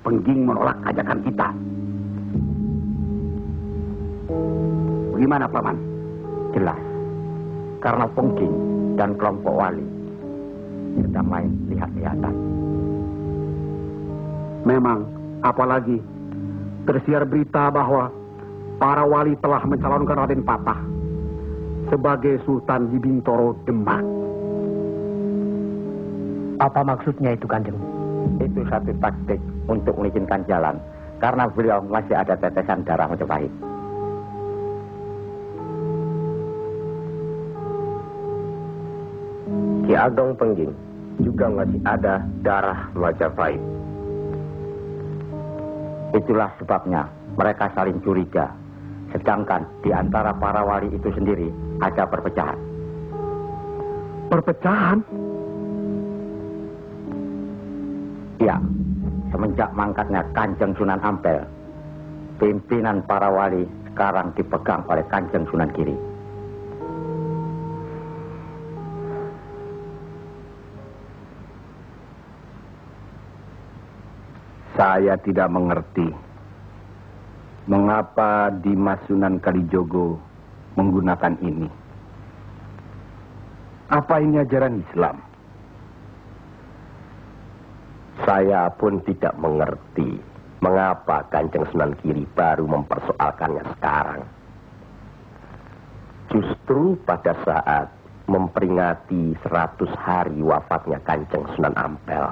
Pengging menolak ajakan kita. Bagaimana, Paman? Jelas, karena Pengging dan kelompok wali sedang main lihat-lihatan. Memang, apalagi tersiar berita bahwa para wali telah mencalonkan Raden Patah sebagai Sultan di Bintoro, Demak. Apa maksudnya itu, Kanjeng? Itu satu taktik untuk melicinkan jalan, karena beliau masih ada tetesan darah Majapahit. Ki Ageng Pengging juga masih ada darah Majapahit. Itulah sebabnya mereka saling curiga, sedangkan di antara para wali itu sendiri ada perpecahan. Perpecahan? Ya, semenjak mangkatnya Kanjeng Sunan Ampel, pimpinan para wali sekarang dipegang oleh Kanjeng Sunan Giri. Saya tidak mengerti mengapa Dimas Sunan Kalijogo menggunakan ini. Apa ini ajaran Islam? Saya pun tidak mengerti mengapa Kanjeng Sunan Giri baru mempersoalkannya sekarang. Justru pada saat memperingati 100 hari wafatnya Kanjeng Sunan Ampel.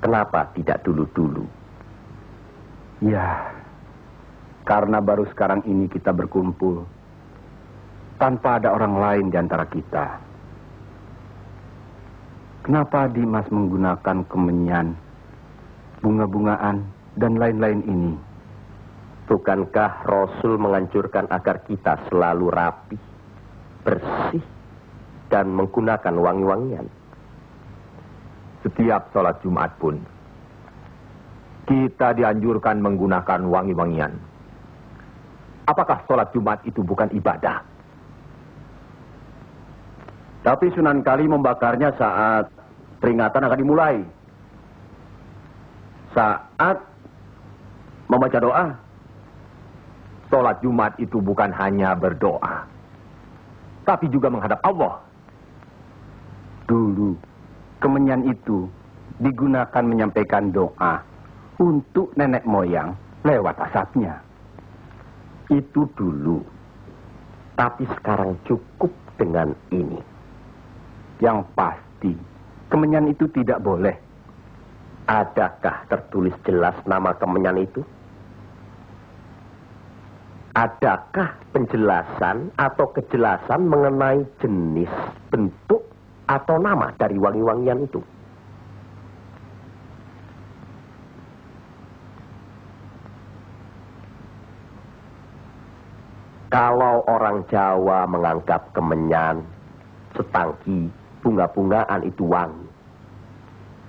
Kenapa tidak dulu-dulu? Ya, karena baru sekarang ini kita berkumpul tanpa ada orang lain di antara kita. Kenapa Dimas menggunakan kemenyan, bunga-bungaan, dan lain-lain ini? Bukankah Rasul menganjurkan agar kita selalu rapi, bersih, dan menggunakan wangi-wangian? Setiap sholat Jumat pun, kita dianjurkan menggunakan wangi-wangian. Apakah sholat Jumat itu bukan ibadah? Tapi Sunan Kali membakarnya saat peringatan akan dimulai. Saat membaca doa. Sholat Jumat itu bukan hanya berdoa, tapi juga menghadap Allah. Dulu, kemenyan itu digunakan menyampaikan doa untuk nenek moyang lewat asapnya. Itu dulu. Tapi sekarang cukup dengan ini. Yang pasti, kemenyan itu tidak boleh. Adakah tertulis jelas nama kemenyan itu? Adakah penjelasan atau kejelasan mengenai jenis, bentuk, atau nama dari wangi-wangian itu? Kalau orang Jawa menganggap kemenyan, setangki, bunga-bungaan itu wangi,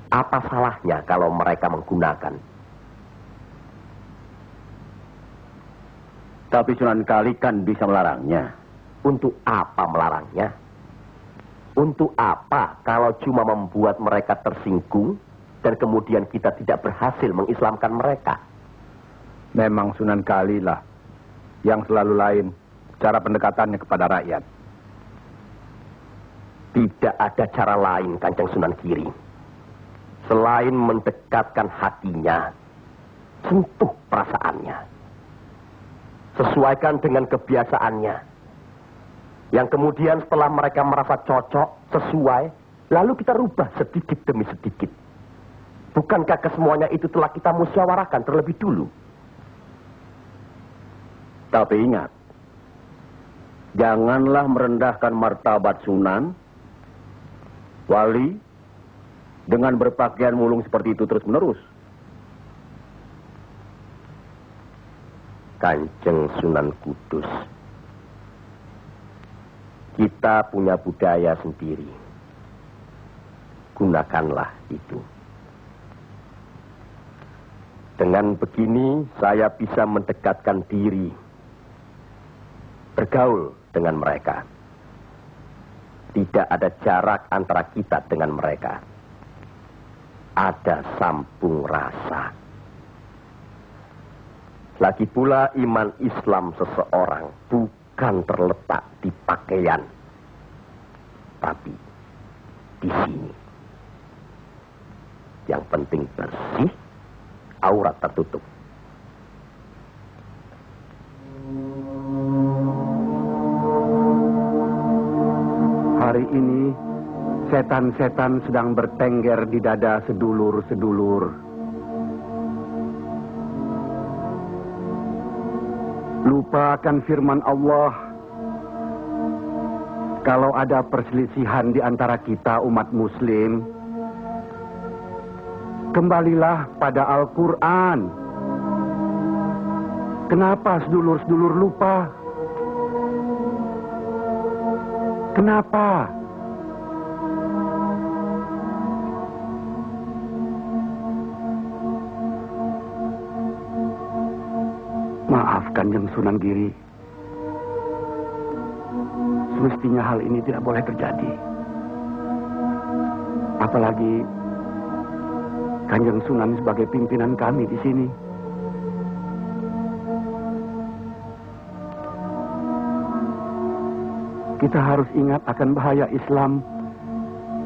apa salahnya kalau mereka menggunakan? Tapi Sunan Kali kan bisa melarangnya. Untuk apa melarangnya? Untuk apa kalau cuma membuat mereka tersinggung dan kemudian kita tidak berhasil mengislamkan mereka? Memang Sunan Kali lah yang selalu lain cara pendekatannya kepada rakyat. Tidak ada cara lain, Kanjeng Sunan Giri, selain mendekatkan hatinya, sentuh perasaannya, sesuaikan dengan kebiasaannya, yang kemudian setelah mereka merasa cocok, sesuai, lalu kita rubah sedikit demi sedikit. Bukankah kesemuanya itu telah kita musyawarahkan terlebih dulu? Tapi ingat, janganlah merendahkan martabat Sunan Wali dengan berpakaian mulung seperti itu terus-menerus. Kanjeng Sunan Kudus, kita punya budaya sendiri. Gunakanlah itu. Dengan begini, saya bisa mendekatkan diri, bergaul dengan mereka. Tidak ada jarak antara kita dengan mereka. ada sambung rasa. Lagi pula iman Islam seseorang bukan terletak di pakaian, tapi di sini. Yang penting bersih, aurat tertutup. Hari ini, setan-setan sedang bertengger di dada sedulur-sedulur. Lupa akan firman Allah. Kalau ada perselisihan di antara kita umat muslim, kembalilah pada Al-Quran. Kenapa sedulur-sedulur lupa? Kenapa? Maaf Kanjeng Sunan Giri. Semestinya hal ini tidak boleh terjadi. Apalagi Kanjeng Sunan sebagai pimpinan kami di sini. Kita harus ingat akan bahaya Islam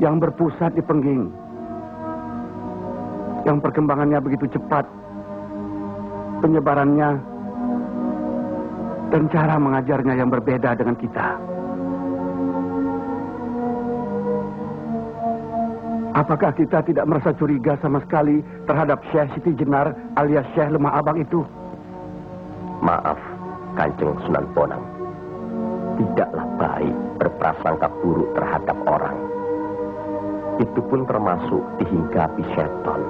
yang berpusat di Pengging, yang perkembangannya begitu cepat, penyebarannya dan cara mengajarnya yang berbeda dengan kita. Apakah kita tidak merasa curiga sama sekali terhadap Syekh Siti Jenar alias Syekh Lemah Abang itu? Maaf, Kanjeng Sunan Bonang. Tidaklah baik berprasangka buruk terhadap orang. Itu pun termasuk dihinggapi setan.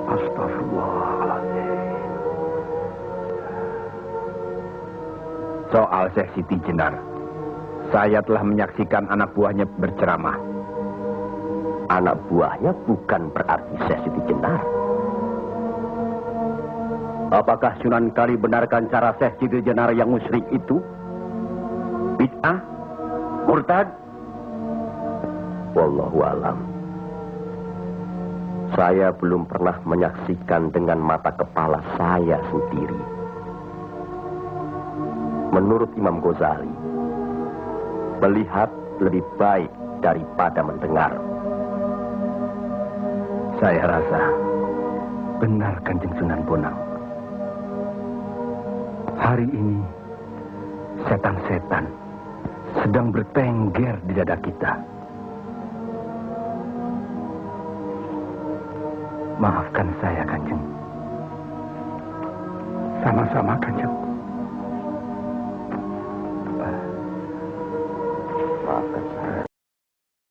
Astagfirullahaladzim. Soal Syekh Siti Jenar, saya telah menyaksikan anak buahnya berceramah. Anak buahnya bukan berarti Syekh Siti Jenar. Apakah Sunan Kali benarkan cara Syekh Siti Jenar yang musyrik itu? Bid'ah? Murtad? Wallahu alam. Saya belum pernah menyaksikan dengan mata kepala saya sendiri. Menurut Imam Ghazali, melihat lebih baik daripada mendengar. Saya rasa benar Kanjeng Sunan Bonang. Hari ini, setan-setan sedang bertengger di dada kita. Maafkan saya, Kanjeng. Sama-sama, Kanjeng. Maafkan saya.